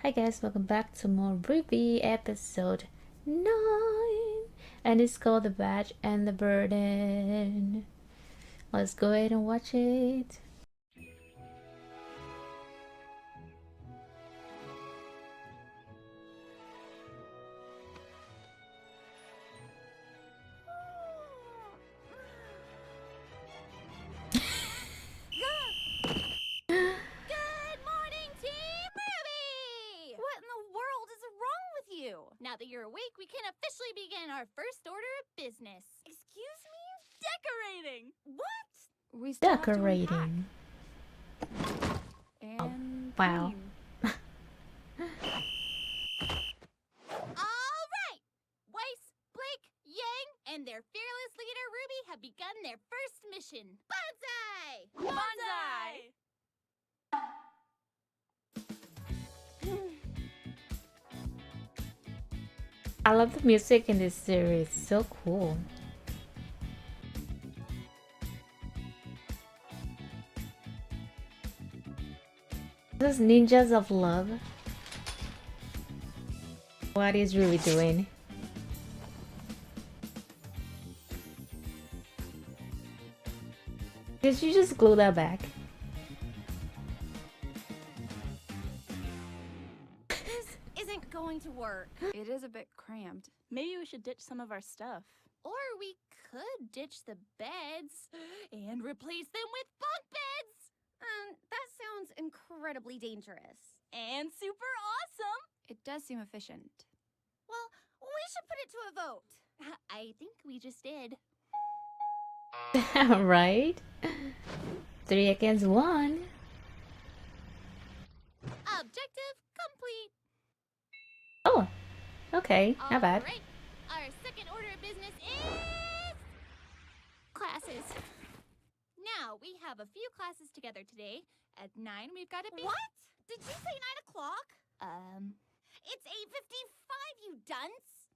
Hi guys, welcome back to more Ruby episode 9, and it's called The Badge and the Burden. Let's go ahead and watch it. Good morning, Team Ruby! What in the world is wrong with you? Now that you're awake, we can officially begin our first order of business. Excuse me? Decorating! What? We still have to unpack. Decorating. And Wow. clean. All right! Weiss, Blake, Yang, and their fearless leader Ruby have begun their first mission. Bonsai! Bonsai! I love the music in this series, so cool. This is Ninjas of Love. What is Ruby doing? Did you just glue that back? This isn't going to work. It is a bit cramped. Maybe we should ditch some of our stuff. Or we could ditch the beds and replace them with bunk beds. That sounds incredibly dangerous. And super awesome! It does seem efficient. Well, we should put it to a vote. I think we just did. Right? 3 against 1. Objective complete. Oh, okay, not bad. All right. Our second order of business is classes. Now, we have a few classes together today. At 9, we've got a big... What? Did you say 9 o'clock? It's 8:55, you dunce.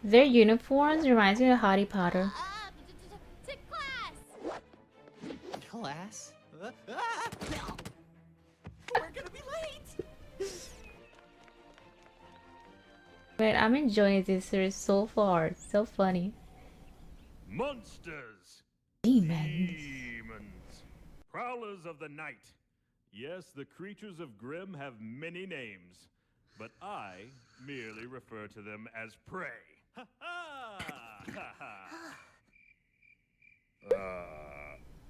Their uniforms reminds me of Harry Potter. To class. Class? We're gonna be late. Man, I'm enjoying this series so far. So funny. Monsters! Demons. Demons! Prowlers of the night! Yes, the creatures of Grimm have many names, but I merely refer to them as prey. Ha ha! Ha ha!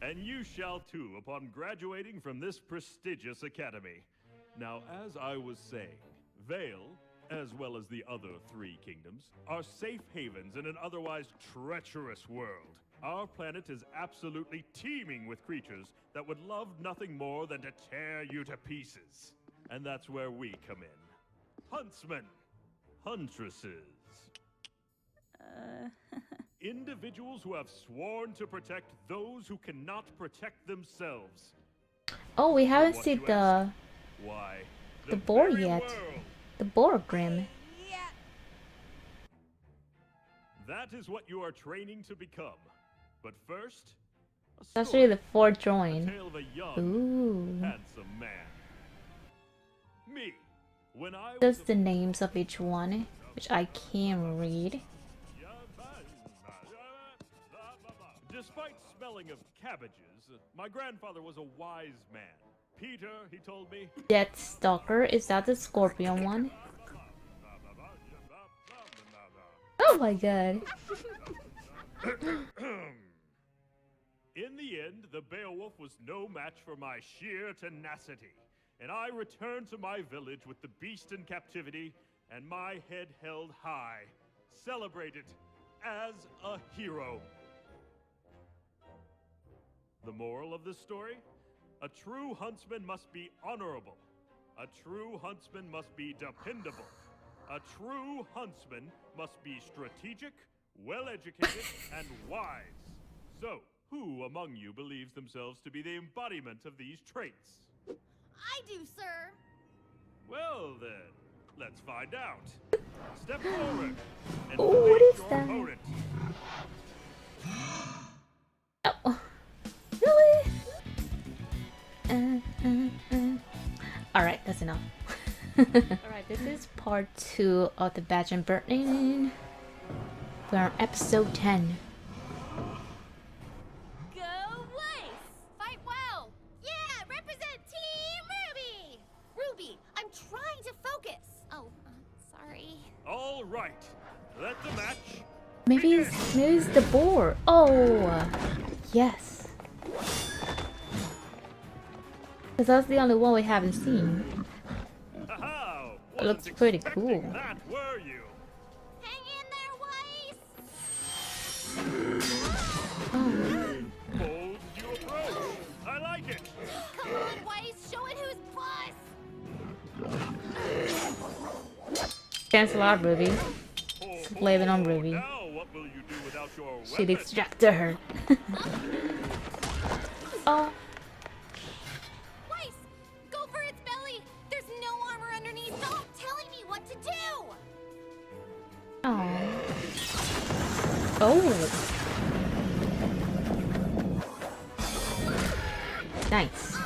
And you shall too upon graduating from this prestigious academy. Now, as I was saying, Vale, as well as the other 3 kingdoms, are safe havens in an otherwise treacherous world. Our planet is absolutely teeming with creatures that would love nothing more than to tear you to pieces. And that's where we come in. Huntsmen, huntresses, individuals who have sworn to protect those who cannot protect themselves. Oh, we haven't What seen you the ask? Why, the boar very yet. world. The Borgrim. Yeah. That is what you are training to become. But first, a That's story, really the 4th a drawing. tale of a young, Ooh. handsome man. Me, when I was Just a the names of each one, which I can't read. Despite smelling of cabbages, my grandfather was a wise man. Peter, he told me. Death Stalker, is that the Scorpion one? Oh my god. In the end, the Beowulf was no match for my sheer tenacity, and I returned to my village with the beast in captivity and my head held high, celebrated as a hero. The moral of this story? A true huntsman must be honorable. A true huntsman must be dependable. A true huntsman must be strategic, well-educated, and wise. So, who among you believes themselves to be the embodiment of these traits? I do, sir. Well then, let's find out. Step forward and Oh, what face is your that? opponent. Oh. Really? Alright, that's enough. Alright, this is part 2 of the Badge and Burden. We're on episode 10. Go Weiss! Fight well! Yeah, represent Team Ruby! Ruby, I'm trying to focus. Oh, sorry. All right, let the match. Maybe it's the board. Oh, yes. Because that's the only one we haven't seen. Aha! It looks Wasn't pretty expecting cool. That were you? Hang in there, Weiss! Bold as you approach. I like it. Come on, Weiss, show it who's boss! Thanks a lot, Ruby. Oh, Blaming on Ruby. Now what will you do without your She weapon? distracted her. Oh, Weiss, go for its belly! There's no armor underneath. Stop telling me what to do! oh. Oh. Nice.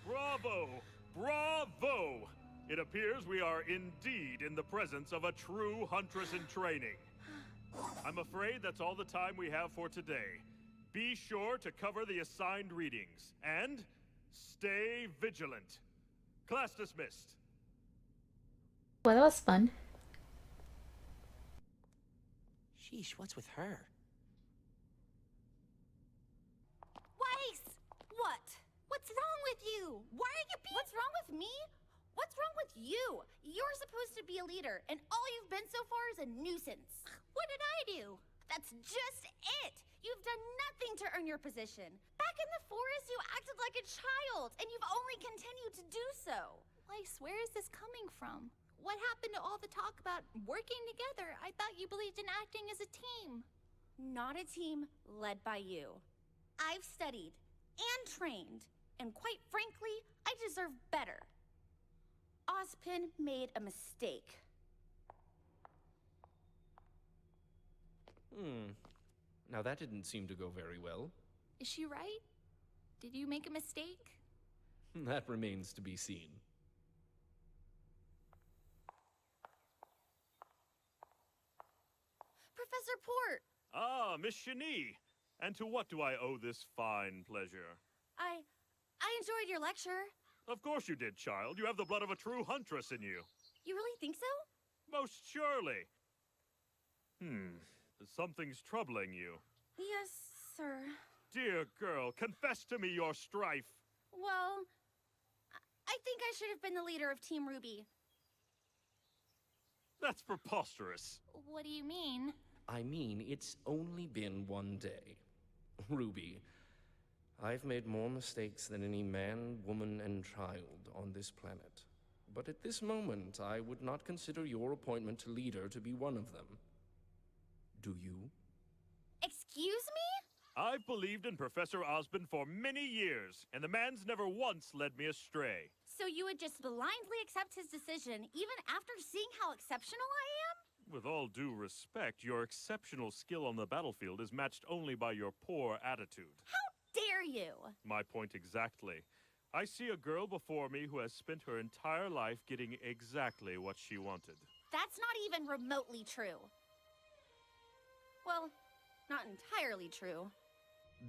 Bravo! Bravo! It appears we are indeed in the presence of a true huntress in training. I'm afraid that's all the time we have for today. Be sure to cover the assigned readings, and stay vigilant. Class dismissed. Well, that was fun. Sheesh, what's with her? Weiss! What? What's wrong with you? Why are you being— What's wrong with me? What's wrong with you? You're supposed to be a leader, and all you've been so far is a nuisance. What did I do? That's just it! You've done nothing to earn your position. Back in the forest, you acted like a child, and you've only continued to do so. Weiss, where is this coming from? What happened to all the talk about working together? I thought you believed in acting as a team. Not a team led by you. I've studied and trained, and quite frankly, I deserve better. Ozpin made a mistake. Now that didn't seem to go very well. Is she right? Did you make a mistake? That remains to be seen. Professor Port, Ah, Miss Shani. And to what do I owe this fine pleasure? I enjoyed your lecture. Of course you did, child. You have the blood of a true huntress in you. You really think so? Most surely. Something's troubling you. Yes, sir. Dear girl, confess to me your strife. Well, I think I should have been the leader of Team Ruby. That's preposterous. What do you mean? I mean, it's only been one day. Ruby, I've made more mistakes than any man, woman, and child on this planet. But at this moment, I would not consider your appointment to leader to be one of them. Do you? Excuse me? I've believed in Professor Ozpin for many years, and the man's never once led me astray. So you would just blindly accept his decision even after seeing how exceptional I am? With all due respect, your exceptional skill on the battlefield is matched only by your poor attitude. Dare you? My point exactly. I see a girl before me who has spent her entire life getting exactly what she wanted. That's not even remotely true. Well, not entirely true.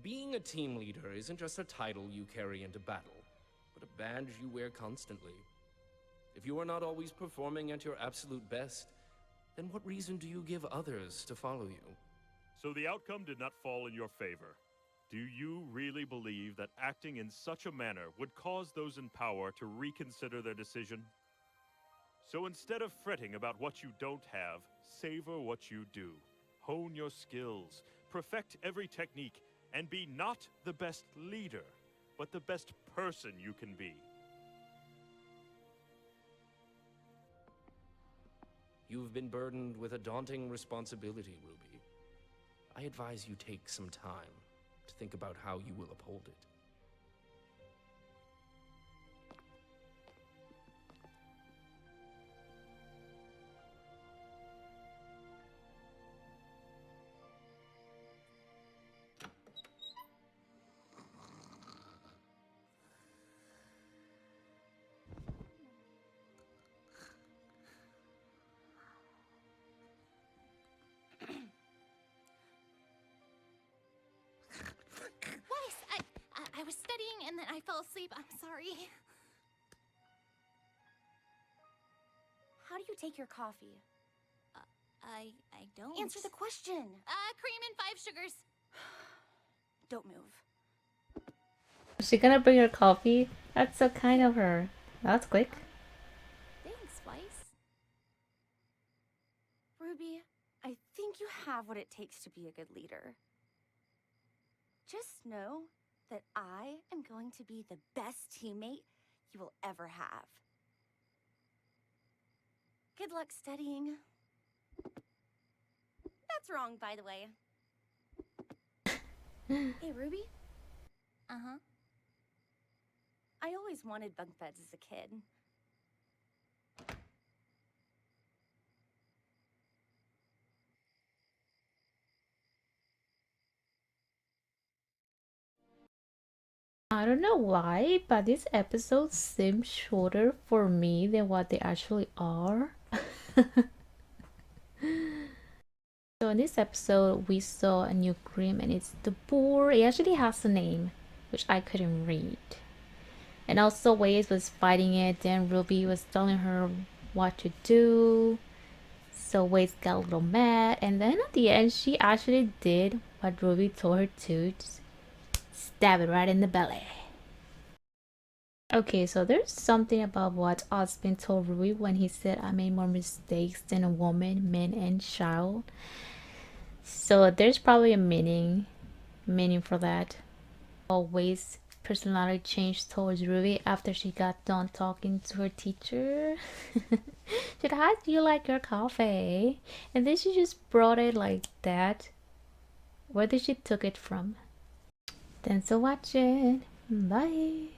Being a team leader isn't just a title you carry into battle, but a badge you wear constantly. If you are not always performing at your absolute best, then what reason do you give others to follow you? So the outcome did not fall in your favor. Do you really believe that acting in such a manner would cause those in power to reconsider their decision? So instead of fretting about what you don't have, savor what you do. Hone your skills, perfect every technique, and be not the best leader, but the best person you can be. You've been burdened with a daunting responsibility, Ruby. I advise you take some time to think about how you will uphold it. and then I fell asleep. I'm sorry. How do you take your coffee? I don't. Answer the question. Cream and 5 sugars. Don't move. Is she gonna bring her coffee? That's so kind of her. That's quick. Thanks, Weiss. Ruby, I think you have what it takes to be a good leader. Just know that I am going to be the best teammate you will ever have. Good luck studying. That's wrong, by the way. Hey, Ruby? Uh-huh. I always wanted bunk beds as a kid. I don't know why, but these episodes seem shorter for me than what they actually are. So in this episode, we saw a new Grimm, and it's the boar. It actually has a name, which I couldn't read. And also Weiss was fighting it, then Ruby was telling her what to do. So Weiss got a little mad, and then at the end, she actually did what Ruby told her to. Just stab it right in the belly. Okay, so there's something about what Osmond told Ruby when he said I made more mistakes than a woman, man, and child. So there's probably a meaning for that. Weiss' personality changed towards Ruby after she got done talking to her teacher. She said, "How do you like your coffee?" And then she just brought it like that. Where did she took it from? Thanks for watching. Bye.